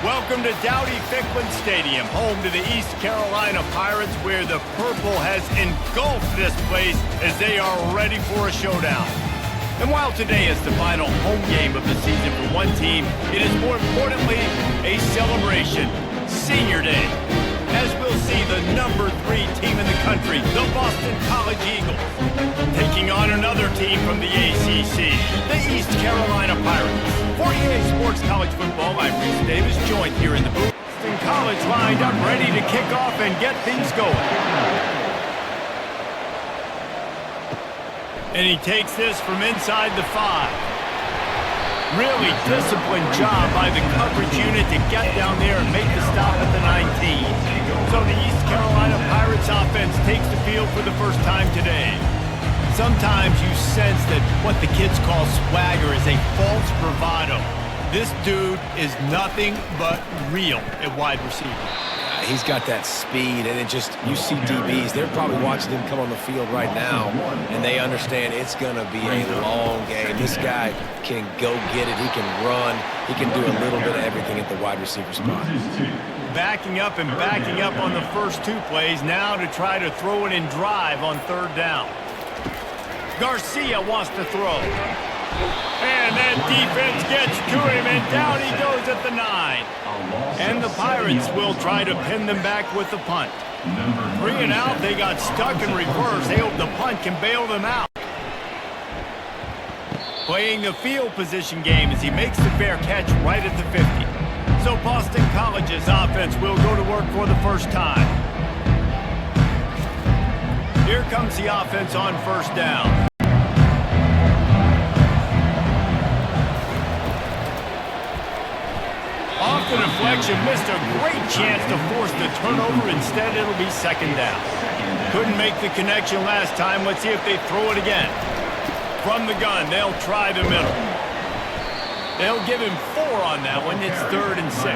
Welcome to Dowdy-Ficklen Stadium, home to the East Carolina Pirates, where the purple has engulfed this place as they are ready for a showdown. And while today is the final home game of the season for one team, it is more importantly a celebration, Senior Day, as we'll see the number 3 team in the country, the Boston College Eagles, taking on another team from the ACC, the East Carolina Pirates. For EA Sports College Football, I'm Reese Davis, joined here in the booth. Boston College lined up, ready to kick off and get things going. And he takes this from inside the 5. Really disciplined job by the coverage unit to get down there and make the stop at the 19. So the East Carolina Pirates offense takes the field for the first time today. Sometimes you sense that what the kids call swagger is a false bravado. This dude is nothing but real at wide receiver. He's got that speed, and you see DBs, they're probably watching him come on the field right now, and they understand it's going to be a long game. This guy can go get it, he can run, he can do a little bit of everything at the wide receiver spot. Backing up on the first 2 plays, now to try to throw it in drive on 3rd down. Garcia wants to throw. And that defense gets to him, and down he goes at the 9. And the Pirates will try to pin them back with the punt. 3 and out, they got stuck in reverse. They hope the punt can bail them out. Playing the field position game as he makes the fair catch right at the 50. So Boston College's offense will go to work for the first time. Here comes the offense on 1st down. Off the deflection, missed a great chance to force the turnover. Instead, it'll be 2nd down. Couldn't make the connection last time. Let's see if they throw it again. From the gun, they'll try the middle. They'll give him 4 on that one. It's 3rd and 6.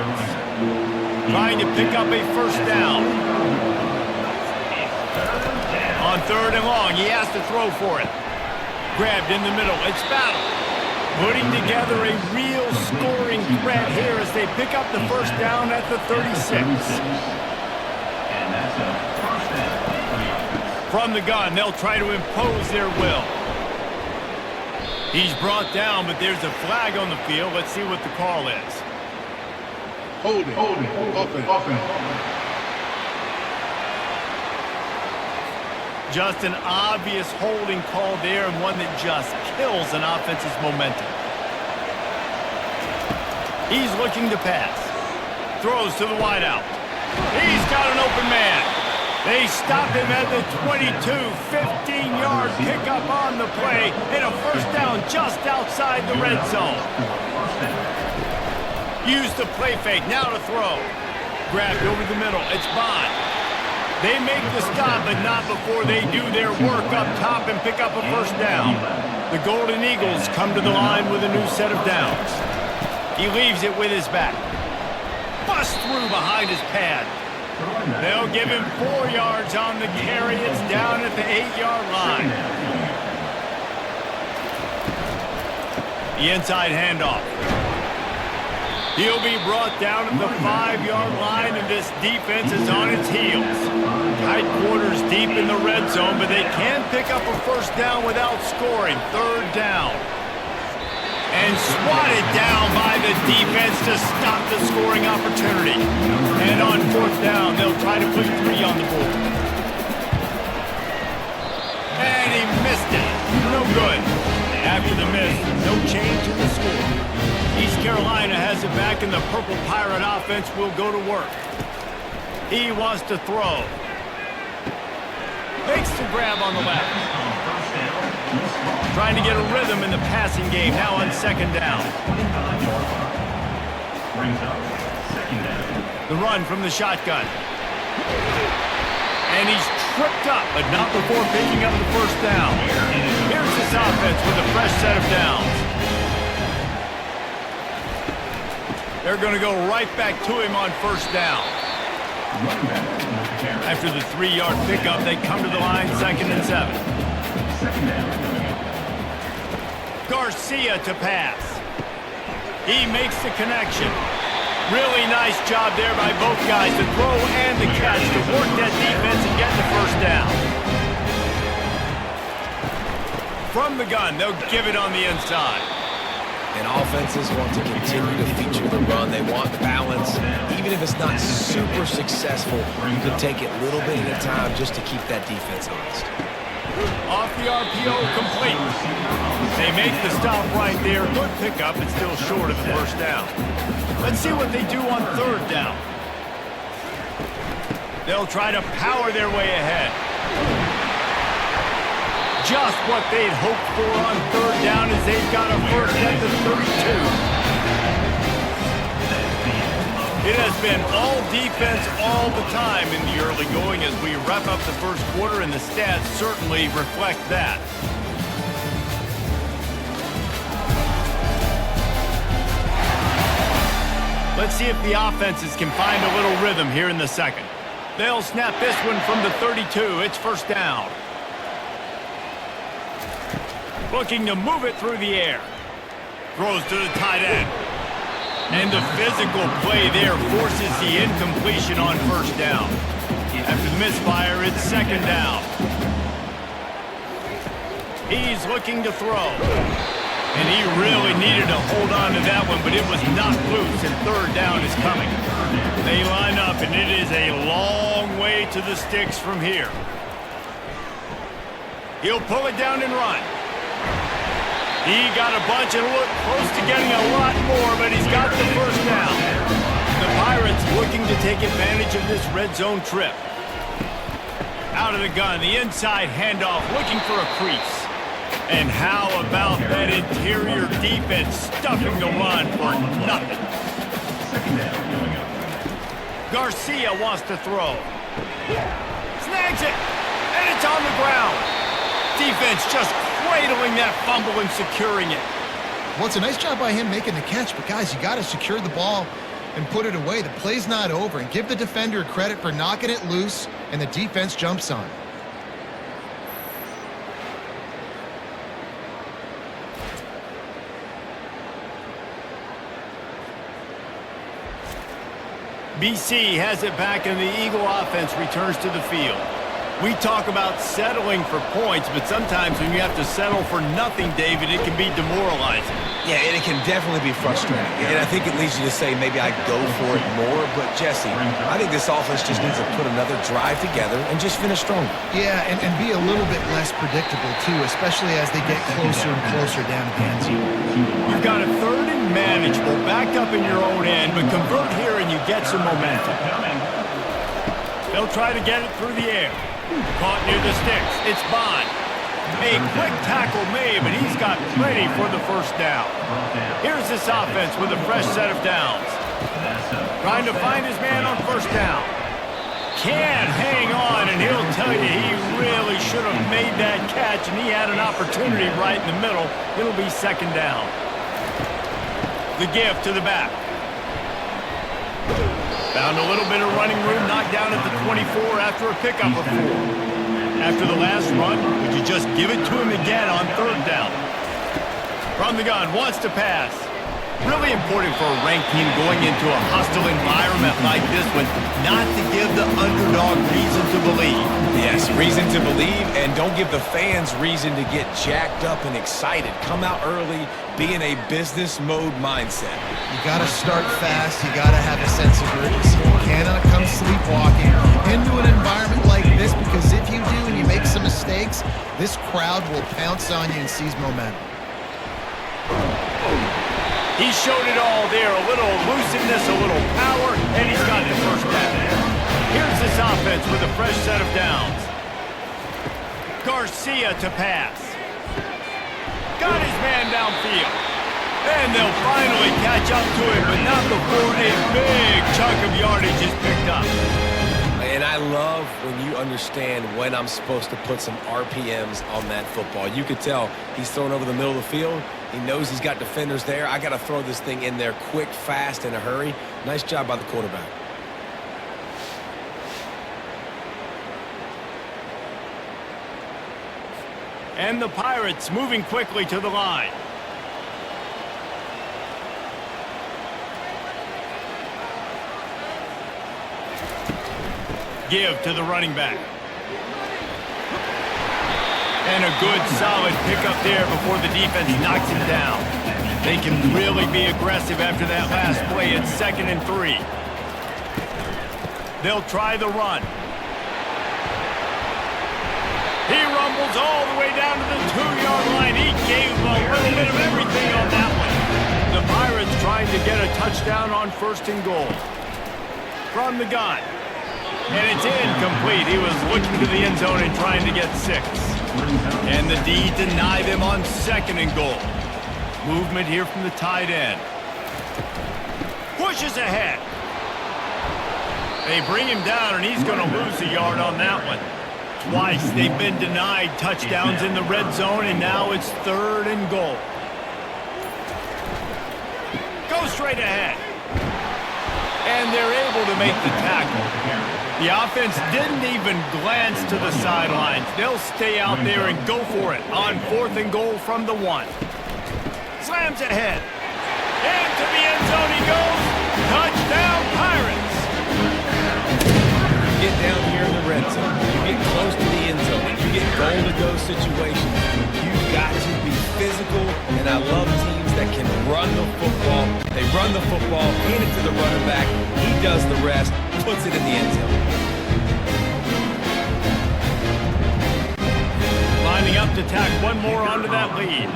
Trying to pick up a 1st down. On 3rd and long, he has to throw for it. Grabbed in the middle. It's Battle. Putting together a real scoring threat here as they pick up the 1st down at the 36. From the gun, they'll try to impose their will. He's brought down, but there's a flag on the field. Let's see what the call is. Holding. Offense. Just an obvious holding call there, and one that just kills an offense's momentum. He's looking to pass. Throws to the wideout. He's got an open man. They stop him at the 22, 15-yard pickup on the play, and a 1st down just outside the red zone. Use the play fake, now to throw. Grabbed over the middle, it's Bond. They make the stop, but not before they do their work up top and pick up a 1st down. The Golden Eagles come to the line with a new set of downs. He leaves it with his back. Bust through behind his pad. They'll give him 4 yards on the carry. It's down at the 8-yard line. The inside handoff. He'll be brought down at the 5-yard line, and this defense is on its heels. Tight quarters deep in the red zone, but they can pick up a 1st down without scoring. 3rd down. And swatted down by the defense to stop the scoring opportunity. And on 4th down, they'll try to put 3 on the board. And he missed it. No good. After the miss, no change in the score. East Carolina has it back, and the Purple Pirate offense will go to work. He wants to throw. Makes the grab on the left. Trying to get a rhythm in the passing game, now on 2nd down. The run from the shotgun. And he's tripped up, but not before picking up the 1st down. Here's this offense with a fresh set of downs. They're going to go right back to him on 1st down. After the 3-yard pickup, they come to the line 2nd and 7. Garcia to pass. He makes the connection. Really nice job there by both guys, the throw and the catch, to work that defense and get the first down. From the gun, they'll give it on the inside. And offenses want to continue to feature the run. They want balance. Even if it's not super successful, you can take it little bit at a time just to keep that defense honest. Off the RPO, complete. They make the stop right there. Good pickup, but still short of the first down. Let's see what they do on third down. They'll try to power their way ahead. Just what they'd hoped for on third down as they've got a first at the 32. It has been all defense all the time in the early going as we wrap up the first quarter, and the stats certainly reflect that. Let's see if the offenses can find a little rhythm here in the second. They'll snap this one from the 32. It's first down. Looking to move it through the air. Throws to the tight end. And the physical play there forces the incompletion on first down. After the misfire, it's second down. He's looking to throw. And he really needed to hold on to that one, but it was knocked loose, and third down is coming. They line up, and it is a long way to the sticks from here. He'll pull it down and run. He got a bunch and looked close to getting a lot more, but he's got the first down. The Pirates looking to take advantage of this red zone trip. Out of the gun, the inside handoff, looking for a crease. And how about that interior defense stuffing the run for nothing? Garcia wants to throw. Snags it, and it's on the ground. Defense just cradling that fumble and securing it. Well, it's a nice job by him making the catch, but guys, you got to secure the ball and put it away. The play's not over, and give the defender credit for knocking it loose, and the defense jumps on. BC has it back, and the Eagle offense returns to the field. We talk about settling for points, but sometimes when you have to settle for nothing, David, it can be demoralizing. Yeah, and it can definitely be frustrating. And I think it leads you to say maybe I go for it more. But, Jesse, I think this offense just needs to put another drive together and just finish stronger. Yeah, and be a little bit less predictable, too, especially as they get closer and closer down to the end zone. You've got a third and manageable, backed up in your own end, but convert here and you get some momentum. They'll try to get it through the air. Caught near the sticks. It's Bond. A quick tackle made, but he's got plenty for the first down. Here's this offense with a fresh set of downs. Trying to find his man on first down. Can't hang on, and he'll tell you he really should have made that catch, and he had an opportunity right in the middle. It'll be second down. The give to the back. Found a little bit of running room, knocked down at the 24 after a pickup of 4. After the last run, would you just give it to him again on third down? From the gun, wants to pass. Really important for a ranked team going into a hostile environment like this one, not to give the underdog reason to believe. Yes, reason to believe, and don't give the fans reason to get jacked up and excited. Come out early, be in a business mode mindset. You got to start fast. You got to have a sense of urgency. You cannot come sleepwalking into an environment like this, because if you do and you make some mistakes, this crowd will pounce on you and seize momentum. He showed it all there, a little elusiveness, a little power, and he's got the first down. Here's this offense with a fresh set of downs. Garcia to pass. Got his man downfield. And they'll finally catch up to him, but not before a big chunk of yardage is picked up. And I love when you understand when I'm supposed to put some RPMs on that football. You could tell he's throwing over the middle of the field. He knows he's got defenders there. I got to throw this thing in there quick, fast, in a hurry. Nice job by the quarterback. And the Pirates moving quickly to the line. Give to the running back. And a good, solid pickup there before the defense knocks him down. They can really be aggressive after that last play. It's 2nd and 3. They'll try the run. He rumbles all the way down to the 2-yard line. He gave a little bit of everything on that one. The Pirates trying to get a touchdown on 1st and goal. From the gun. And it's incomplete. He was looking to the end zone and trying to get 6. And the D deny them on 2nd and goal. Movement here from the tight end. Pushes ahead. They bring him down, and he's going to lose a yard on that one. Twice they've been denied touchdowns in the red zone, and now it's 3rd and goal. Go straight ahead. And they're able to make the tackle. The offense didn't even glance to the sidelines. They'll stay out there and go for it on 4th and goal from the 1. Slams ahead. Into the end zone he goes. Touchdown, Pirates. You get down here in the red zone. You get close to the end zone. You get goal-to-go situations. You've got to be physical, and I love teams that can run the football. They run the football, hand it to the running back. He does the rest, puts it in the end zone. Lining up to tack one more onto that lead.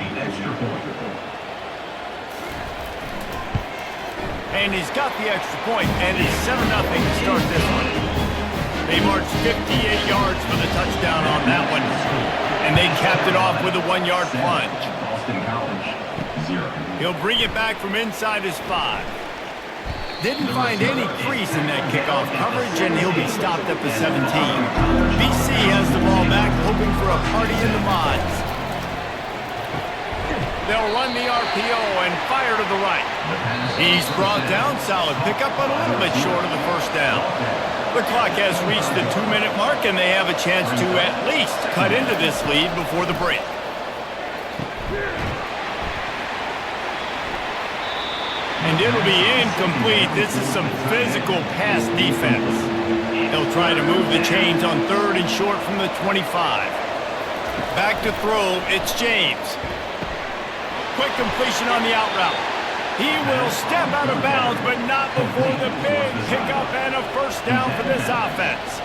And he's got the extra point, and it's 7-0 to start this one. They marched 58 yards for the touchdown on that one, and they capped it off with a 1-yard plunge. He'll bring it back from inside his 5. Didn't find any crease in that kickoff coverage, and he'll be stopped at the 17. BC has the ball back, hoping for a party in the mods. They'll run the RPO and fire to the right. He's brought down, solid pickup, but a little bit short of the 1st down. The clock has reached the 2-minute mark, and they have a chance to at least cut into this lead before the break. And it'll be incomplete. This is some physical pass defense. They'll try to move the chains on 3rd and short from the 25. Back to throw, it's James. Quick completion on the out route. He will step out of bounds, but not before the big pickup and a 1st down for this offense.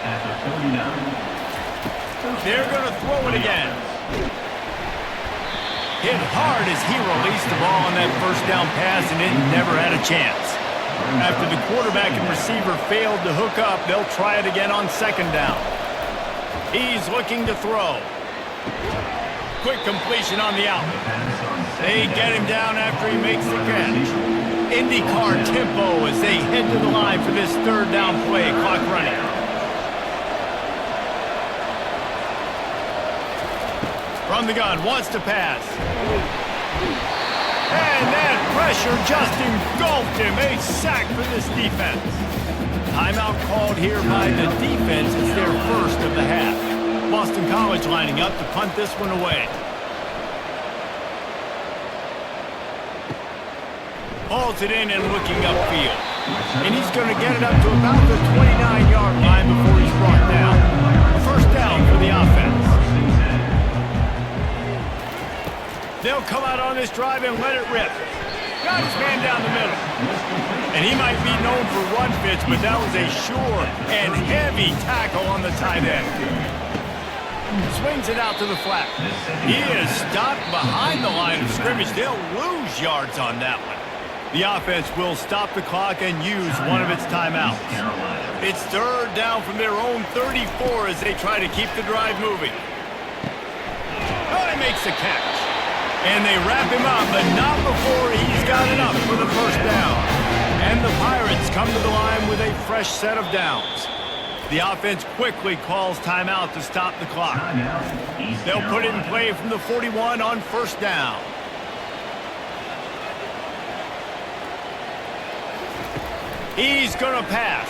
They're going to throw it again. Hit hard as he released the ball on that 1st down pass, and it never had a chance. After the quarterback and receiver failed to hook up, they'll try it again on 2nd down. He's looking to throw. Quick completion on the out. They get him down after he makes the catch. IndyCar tempo as they head to the line for this 3rd down play. Clock running. From the gun, wants to pass. And that pressure just engulfed him. A sack for this defense. Timeout called here by the defense. It's their 1st of the half. Boston College lining up to punt this one away. Hauls it in and looking upfield. And he's going to get it up to about the 29-yard line before he's brought down. A 1st down for the offense. They'll come out on this drive and let it rip. Got his man down the middle. And he might be known for run fits, but that was a sure and heavy tackle on the tight end. Swings it out to the flat. He is stopped behind the line of scrimmage. They'll lose yards on that one. The offense will stop the clock and use one of its timeouts. It's 3rd down from their own 34 as they try to keep the drive moving. Oh, he makes the catch. And they wrap him up, but not before he's got enough for the 1st down. And the Pirates come to the line with a fresh set of downs. The offense quickly calls timeout to stop the clock. They'll put it in play from the 41 on 1st down. He's going to pass.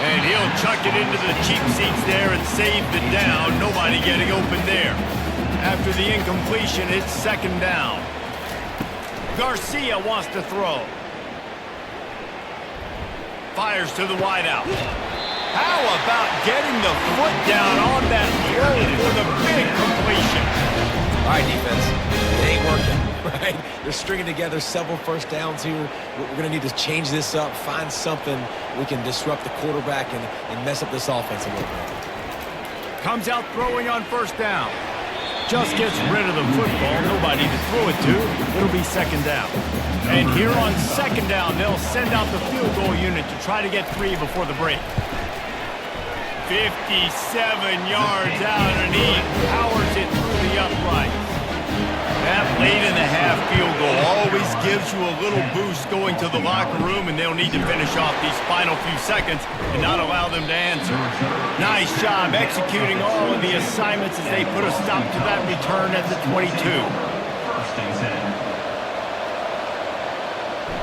And he'll chuck it into the cheap seats there and save the down. Nobody getting open there. After the incompletion, it's 2nd down. Garcia wants to throw. fires to the wideout. How about getting the foot down on that throw for the big completion? All right, defense, it ain't working, right? They're stringing together several first downs here. We're going to need to change this up, find something we can disrupt the quarterback and mess up this offense a little bit. Comes out throwing on first down. Just gets rid of the football. Nobody to throw it to. It'll be second down. And here on second down, they'll send out the field goal unit to try to get 3 before the break. 57 yards out underneath. Powers it through the uprights. That late-in-the-half field goal always gives you a little boost going to the locker room, and they'll need to finish off these final few seconds and not allow them to answer. Nice job executing all of the assignments as they put a stop to that return at the 22.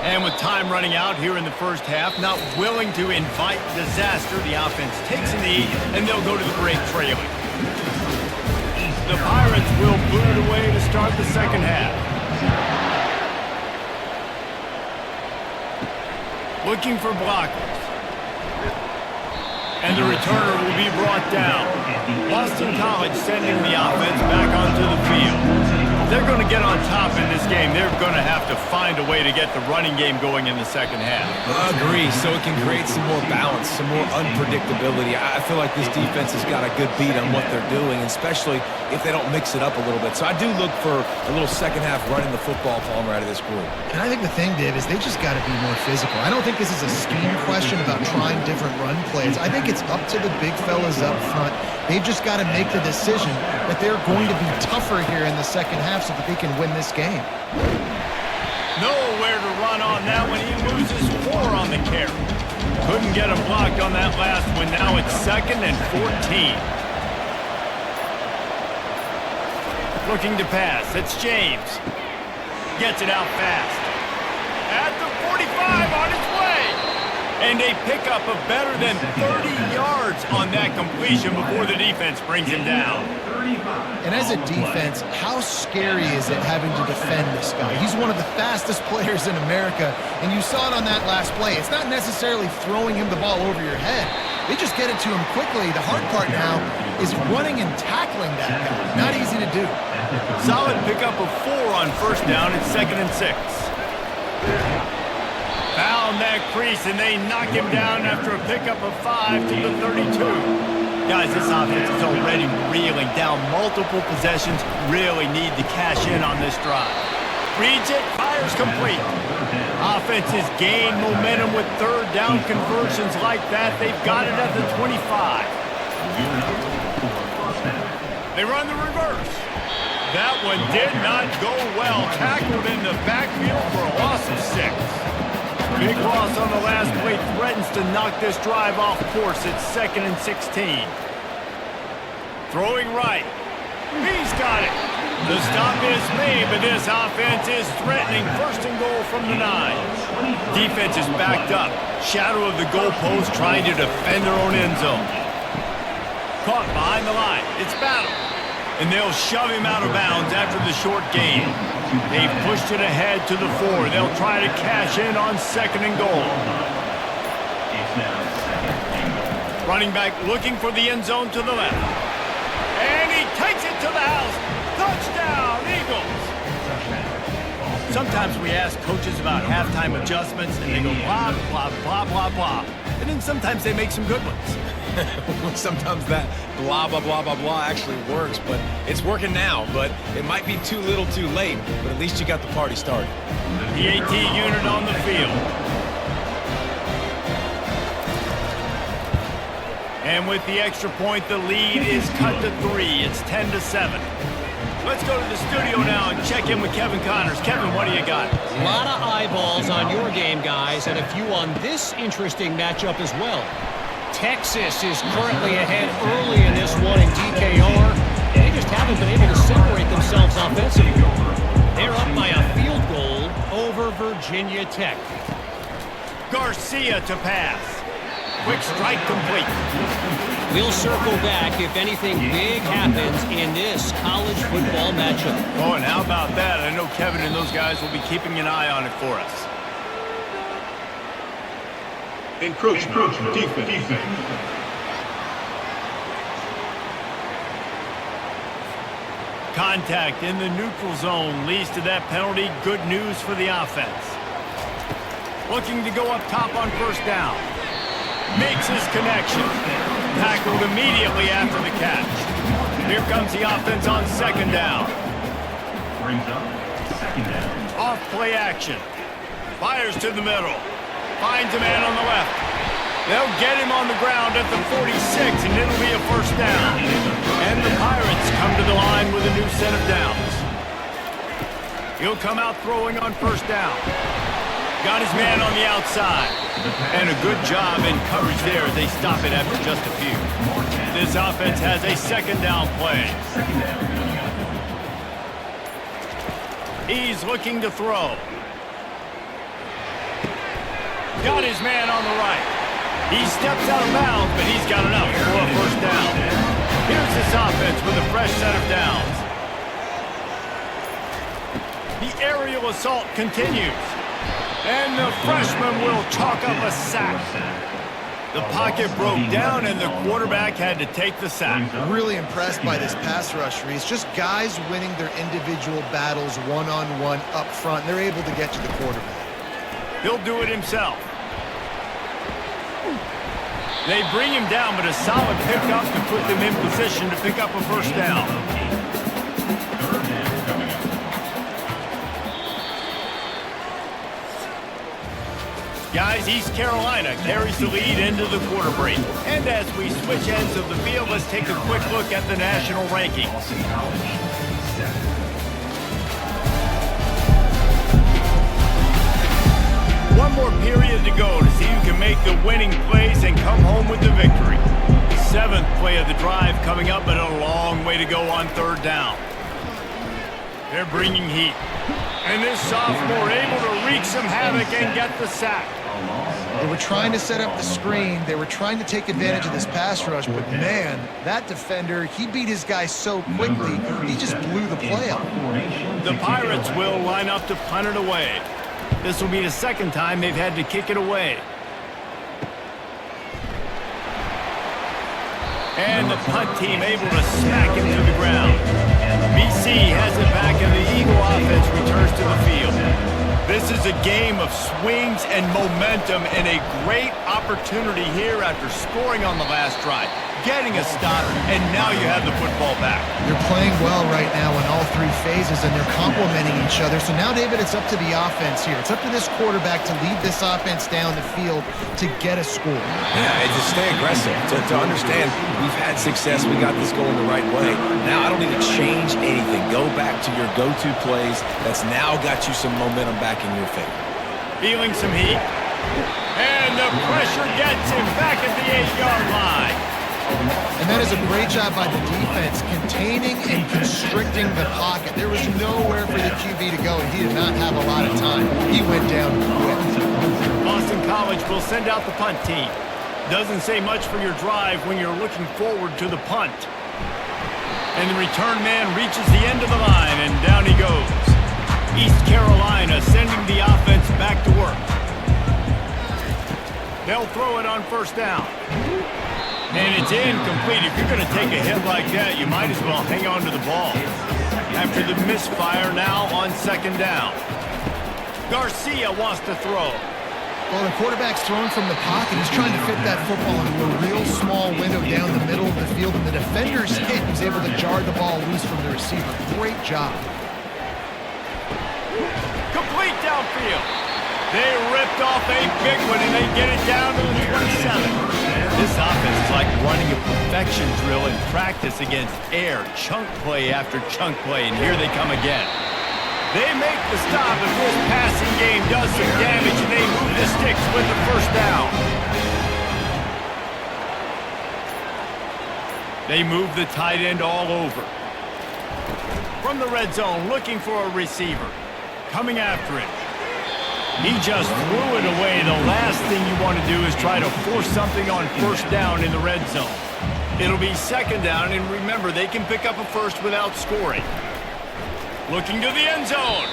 And with time running out here in the first half, not willing to invite disaster, the offense takes a knee, and they'll go to the break trailing. The Pirates will boot it away to start the second half. Looking for blockers. And the returner will be brought down. Boston College sending the offense back onto the field. They're going to get on top in this game. They're going to have to find a way to get the running game going in the second half. I agree, so it can create some more balance, some more unpredictability. I feel like this defense has got a good beat on what they're doing, especially if they don't mix it up a little bit. So I do look for a little second half running the football Palmer out of this group. And I think the thing, Dave, is they just got to be more physical. I don't think this is a scheme question about trying different run plays. I think it's up to the big fellas up front. They've just got to make the decision that they're going to be tougher here in the second half so that they can win this game. Nowhere to run on that one. He loses 4 on the carry. Couldn't get him blocked on that last one. Now it's 2nd and 14. Looking to pass. It's James. Gets it out fast. At the 45 on its way. And a pickup of better than 30 yards on that completion before the defense brings him down. And as a defense, how scary is it having to defend this guy? He's one of the fastest players in America, and you saw it on that last play. It's not necessarily throwing him the ball over your head. They just get it to him quickly. The hard part now is running and tackling that guy. Not easy to do. Solid pickup of 4 on first down. It's 2nd and 6. Found that crease, and they knock him down after a pickup of 5 to the 32. Guys, this offense is already reeling down multiple possessions. Really need to cash in on this drive. Reads it, fires complete. Offenses gain momentum with third down conversions like that. They've got it at the 25. They run the reverse. That one did not go well. Tackled in the backfield for a loss of 6. Big loss on the last play threatens to knock this drive off course. It's 2nd and 16. Throwing right. He's got it. The stop is made, but this offense is threatening 1st and goal from the 9. Defense is backed up. Shadow of the goalpost trying to defend their own end zone. Caught behind the line. It's battle. And they'll shove him out of bounds after the short gain. They've pushed it ahead to the 4. They'll try to cash in on 2nd and goal. Running back looking for the end zone to the left. And he takes it to the house. Touchdown, Eagles. Sometimes we ask coaches about halftime adjustments, and they go blah, blah, blah, blah, blah. And then sometimes they make some good ones. Sometimes that blah, blah, blah, blah, blah actually works, but it's working now. But it might be too little too late, but at least you got the party started. The AT unit on the field. And with the extra point, the lead is cut to 3. It's 10-7. Let's go to the studio now and check in with Kevin Connors. Kevin, what do you got? A lot of eyeballs on your game, guys, and a few on this interesting matchup as well. Texas is currently ahead early in this one in DKR. They just haven't been able to separate themselves offensively. They're up by a field goal over Virginia Tech. Garcia to pass. Quick strike complete. We'll circle back if anything big happens in this college football matchup. Oh, and how about that? I know Kevin and those guys will be keeping an eye on it for us. Encroachment. Defense. Contact in the neutral zone leads to that penalty. Good news for the offense. Looking to go up top on first down. Makes his connection. Tackled immediately after the catch. Here comes the offense on second down. Brings up second down. Off play action. Fires to the middle. Finds a man on the left. They'll get him on the ground at the 46, and it'll be a first down. And the Pirates come to the line with a new set of downs. He'll come out throwing on first down. Got his man on the outside. And a good job in coverage there as they stop it after just a few. This offense has a second down play. He's looking to throw. Got his man on the right. He steps out of bounds, but he's got enough for a first down. Here's this offense with a fresh set of downs. The aerial assault continues. And the freshman will chalk up a sack. The pocket broke down, and the quarterback had to take the sack. Really impressed by this pass rush, Reese. Just guys winning their individual battles one-on-one up front. They're able to get to the quarterback. He'll do it himself. They bring him down, but a solid pickup to put them in position to pick up a first down. Guys, East Carolina carries the lead into the quarter break. And as we switch ends of the field, let's take a quick look at the national rankings. One more period to go to see who can make the winning plays and come home with the victory. Seventh play of the drive coming up, but a long way to go on third down. They're bringing heat. And this sophomore able to wreak some havoc and get the sack. They were trying to set up the screen. They were trying to take advantage of this pass rush, but man, that defender, he beat his guy so quickly, he just blew the play up. The Pirates will line up to punt it away. This will be the second time they've had to kick it away. And the punt team able to smack him to the ground. BC has it back, and the Eagle offense returns to the field. This is a game of swings and momentum, and a great opportunity here after scoring on the last drive, getting a stop, and now you have the football back. They're playing well right now in all three phases, and they're complementing each other. So now, David, it's up to the offense here. It's up to this quarterback to lead this offense down the field to get a score. Yeah, and to stay aggressive, to understand we've had success, we got this going the right way. Now I don't need to change anything. Go back to your go-to plays. That's now got you some momentum back in your favor. Feeling some heat. And the pressure gets him back at the 8-yard line. And that is a great job by the defense, containing and constricting the pocket. There was nowhere for the QB to go, and he did not have a lot of time. He went down quick. Boston College will send out the punt team. Doesn't say much for your drive when you're looking forward to the punt. And the return man reaches the end of the line, and down he goes. East Carolina sending the offense back to work. They'll throw it on first down. And it's incomplete. If you're going to take a hit like that, you might as well hang on to the ball. After the misfire, now on second down. Garcia wants to throw. Well, the quarterback's throwing from the pocket. He's trying to fit that football into a real small window down the middle of the field, and the defender's hit. He's able to jar the ball loose from the receiver. Great job. Complete downfield. They ripped off a big one, and they get it down to the 27. This offense is like running a perfection drill in practice against air. Chunk play after chunk play, and here they come again. They make the stop, and this passing game does some damage, and they move the sticks with the first down. They move the tight end all over. From the red zone, looking for a receiver. Coming after it. He just threw it away. The last thing you want to do is try to force something on first down in the red zone. It'll be second down, and remember, they can pick up a first without scoring. Looking to the end zone.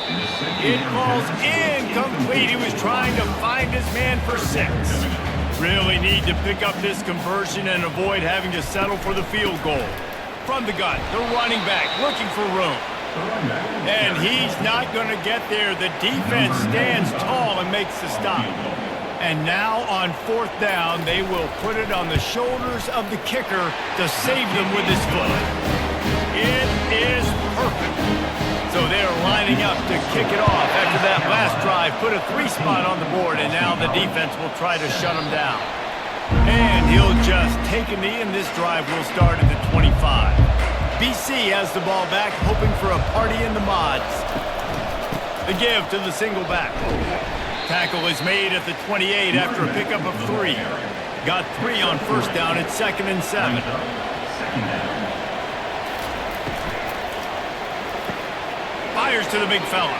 It falls incomplete. He was trying to find his man for 6. Really need to pick up this conversion and avoid having to settle for the field goal. From the gun, the running back looking for room. And he's not going to get there. The defense stands tall and makes the stop. And now on 4th down, they will put it on the shoulders of the kicker to save them with his foot. It is perfect. So they're lining up to kick it off after that last drive. Put a 3-spot on the board, and now the defense will try to shut them down. And he'll just take a knee, and this drive will start at the 25. BC has the ball back, hoping for a party in the mods. The give to the single back. Tackle is made at the 28 after a pickup of 3. Got 3 on 1st down. It's 2nd and 7. Fires to the big fella.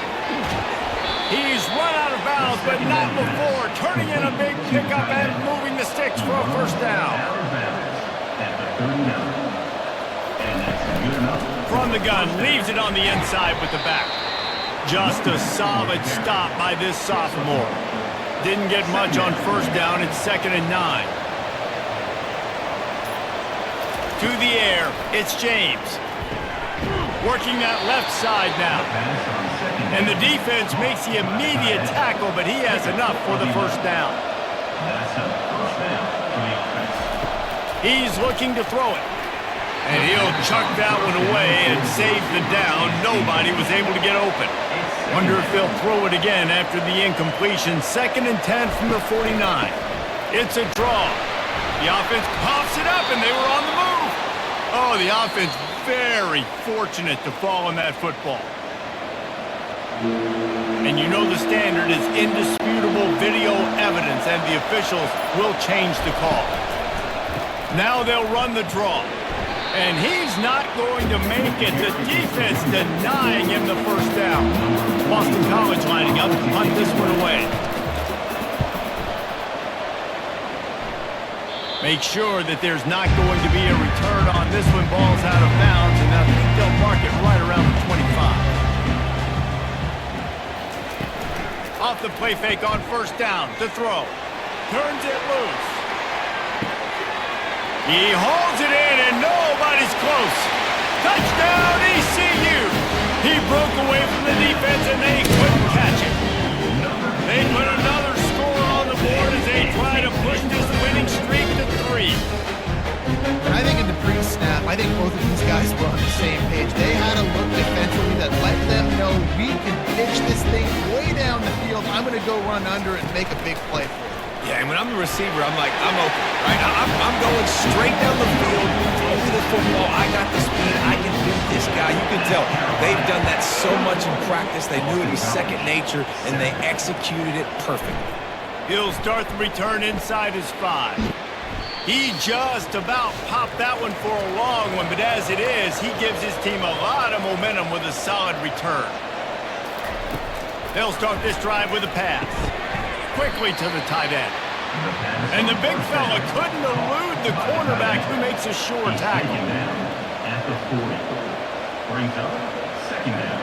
He's run out of bounds, but not before turning in a big pickup and moving the sticks for a 1st down. From the gun, leaves it on the inside with the back. Just a solid stop by this sophomore. Didn't get much on 1st down. It's 2nd and 9. To the air, it's James. Working that left side now. And the defense makes the immediate tackle, but he has enough for the 1st down. He's looking to throw it. And he'll chuck that one away and save the down. Nobody was able to get open. Wonder if they'll throw it again after the incompletion. 2nd and 10 from the 49. It's a draw. The offense pops it up, and they were on the move. Oh, the offense very fortunate to fall on that football. And you know the standard is indisputable video evidence, and the officials will change the call. Now they'll run the draw. And he's not going to make it. The defense denying him the 1st down. Boston College lining up to punt this one away. Make sure that there's not going to be a return on this one. Ball's out of bounds, and I think they'll mark it right around the 25. Off the play fake on 1st down. To throw. Turns it loose. He holds it in, and nobody's close. Touchdown, ECU! He broke away from the defense, and they couldn't catch it. They put another score on the board as they try to push this winning streak to 3. I think in the pre-snap, I think both of these guys were on the same page. They had a look defensively that let them know we can pitch this thing way down the field. I'm going to go run under it and make a big play for it. Yeah, and when I'm the receiver, I'm like, I'm open, right? I'm going straight down the field, throw me the football. I got the speed. I can beat this guy. You can tell they've done that so much in practice. They knew it was second nature, and they executed it perfectly. He'll start the return inside his 5. He just about popped that one for a long one, but as it is, he gives his team a lot of momentum with a solid return. They'll start this drive with a pass. Quickly to the tight end. And the big fella couldn't elude the cornerback who makes a sure tackle. At the 40. Brings up 2nd down.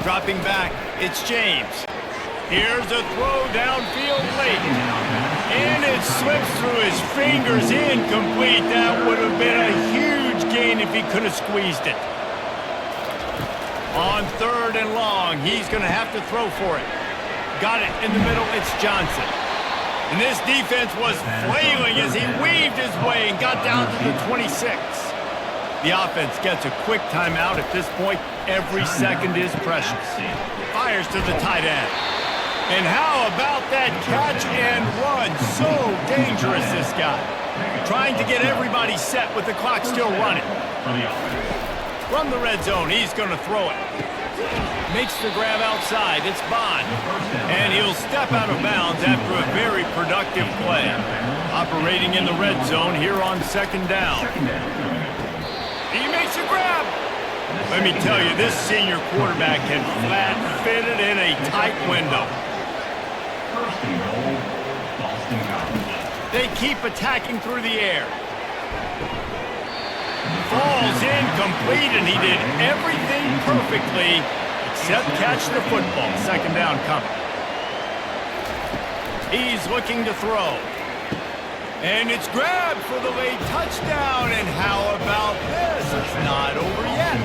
Dropping back, it's James. Here's a throw downfield late. And it slips through his fingers, incomplete. That would have been a huge gain if he could have squeezed it. On 3rd and long, he's going to have to throw for it. Got it in the middle, it's Johnson. And this defense was flailing as he weaved his way and got down to the 26. The offense gets a quick timeout at this point. Every second is precious. Fires to the tight end. And how about that catch and run? So dangerous, this guy. Trying to get everybody set with the clock still running. From the red zone, he's going to throw it. Makes the grab outside. It's Bond. And he'll step out of bounds after a very productive play. Operating in the red zone here on 2nd down. He makes a grab. Let me tell you, this senior quarterback can flat fit it in a tight window. First and goal, Boston College. They keep attacking through the air. Falls incomplete, and he did everything perfectly except catch the football. 2nd down coming. He's looking to throw. And it's grabbed for the late touchdown. And how about this? It's not over yet.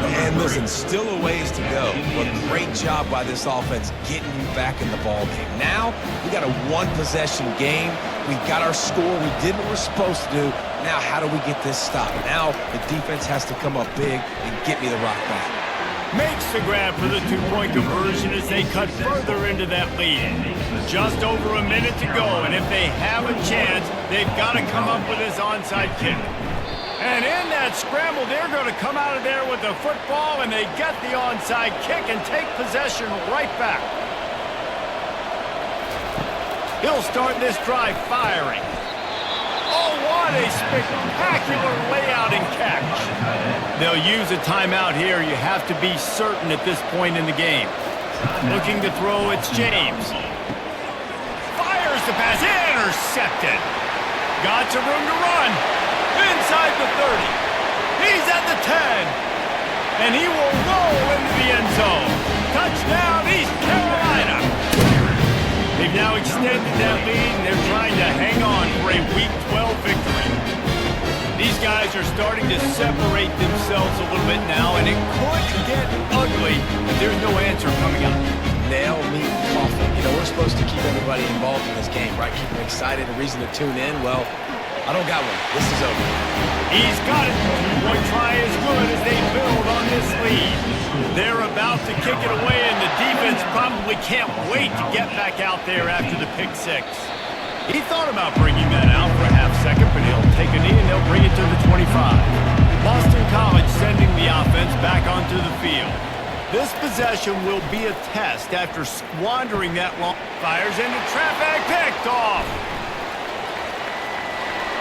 And listen, still a ways to go, but great job by this offense getting you back in the ball game. Now, we got a one-possession game. We got our score. We did what we're supposed to do. Now, how do we get this stopped? Now, the defense has to come up big and get me the rock back. Makes the grab for the two-point conversion as they cut further into that lead. Just over a minute to go, and if they have a chance, they've got to come up with this onside kick. And in that scramble, they're going to come out of there with the football, and they get the onside kick and take possession right back. He'll start this drive firing. Oh, what a spectacular layout and catch. They'll use a timeout here. You have to be certain at this point in the game. Looking to throw, it's James. Fires the pass, intercepted. Got some room to run. Inside the 30. He's at the 10. And he will roll into the end zone. Touchdown, East Carolina. They've now extended that lead, and they're trying to hang on for a Week 12 victory. These guys are starting to separate themselves a little bit now, and it could get ugly if there's no answer coming up. Nail, meat, coffee. You know, we're supposed to keep everybody involved in this game, right? Keep them excited, a reason to tune in. Well, I don't got one. This is over. He's got it. Two-point try as good as they build on this lead. They're about to kick it away, and the defense probably can't wait to get back out there after the pick six. He thought about bringing that out for a half second, but he'll take a knee and they'll bring it to the 25. Boston College sending the offense back onto the field. This possession will be a test after squandering that long. Fires into traffic, picked off.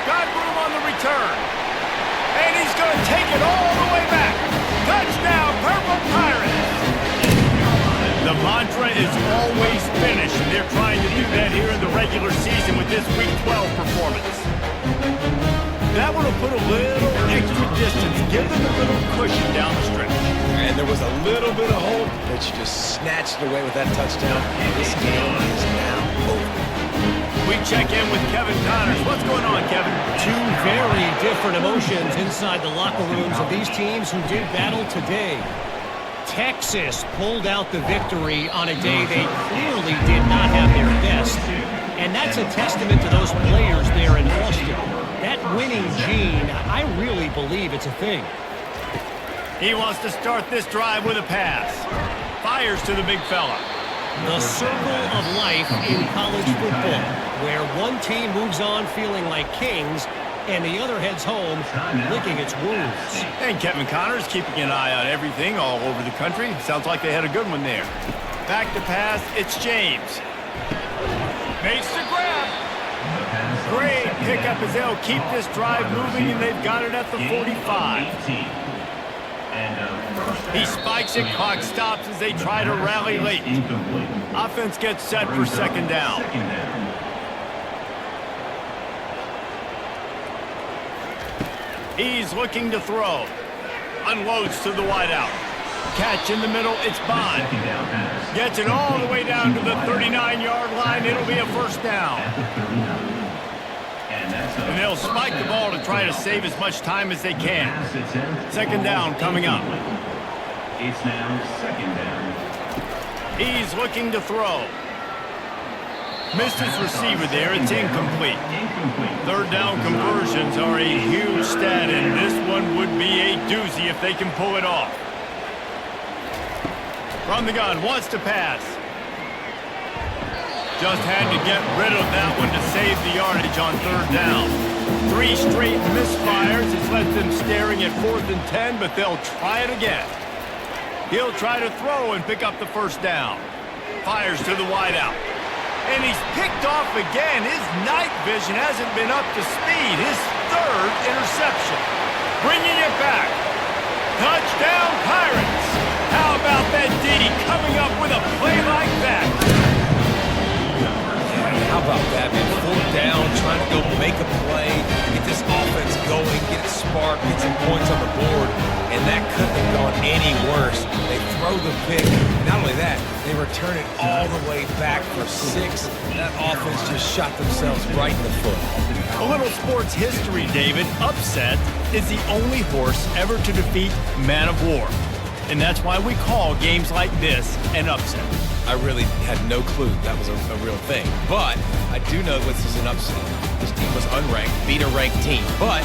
Got room on the return. And he's going to take it all the way back. Touchdown, Purple Pirates. The mantra is always finish, and they're trying to do that here in the regular season with this Week 12 performance. That one will put a little extra distance, give them a little cushion down the stretch. And there was a little bit of hope, but you just snatched it away with that touchdown. This game is now over. We check in with Kevin Connors. What's going on, Kevin? Two very different emotions inside the locker rooms of these teams who did battle today. Texas pulled out the victory on a day they clearly did not have their best. And that's a testament to those players there in Austin. That winning gene, I really believe it's a thing. He wants to start this drive with a pass. Fires to the big fella. The circle of life in college football, where one team moves on feeling like kings, and the other heads home licking its wounds. And Kevin Connors keeping an eye on everything all over the country. Sounds like they had a good one there. Back to pass, it's James. Makes the grab. Great pickup as they'll keep this drive moving, and they've got it at the 45. He spikes it, clock stops as they try to rally late. Offense gets set for second down. He's looking to throw. Unloads to the wideout. Catch in the middle, it's Bond. Gets it all the way down to the 39-yard line. It'll be a first down. And they'll spike the ball to try to save as much time as they can. Second down coming up. It's now second down. He's looking to throw. Missed his receiver there. It's incomplete. Third down conversions are a huge stat, and this one would be a doozy if they can pull it off. From the gun, wants to pass. Just had to get rid of that one to save the yardage on third down. 3 straight misfires has left them staring at 4th and 10, but they'll try it again. He'll try to throw and pick up the first down. Fires to the wideout. And he's picked off again. His night vision hasn't been up to speed. His 3rd interception. Bringing it back. Touchdown, Pirates. How about that D coming up with a play like that? How about that, man? 4th down, trying to go make a play, get this offense going, get it sparked, get some points on the board, and that couldn't have gone any worse. They throw the pick. Not only that, they return it all the way back for 6. That offense just shot themselves right in the foot. A little sports history, David. Upset is the only horse ever to defeat Man of War. And that's why we call games like this an upset. I really had no clue that was a real thing. But I do know this is an upset. This team was unranked, beat a ranked team. But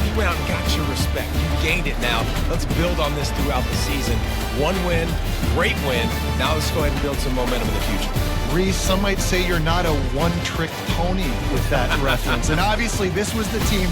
you went out and got your respect. You gained it now. Let's build on this throughout the season. 1 win, great win. Now let's go ahead and build some momentum in the future. Reese, some might say you're not a one-trick pony with that reference. And obviously, this was the team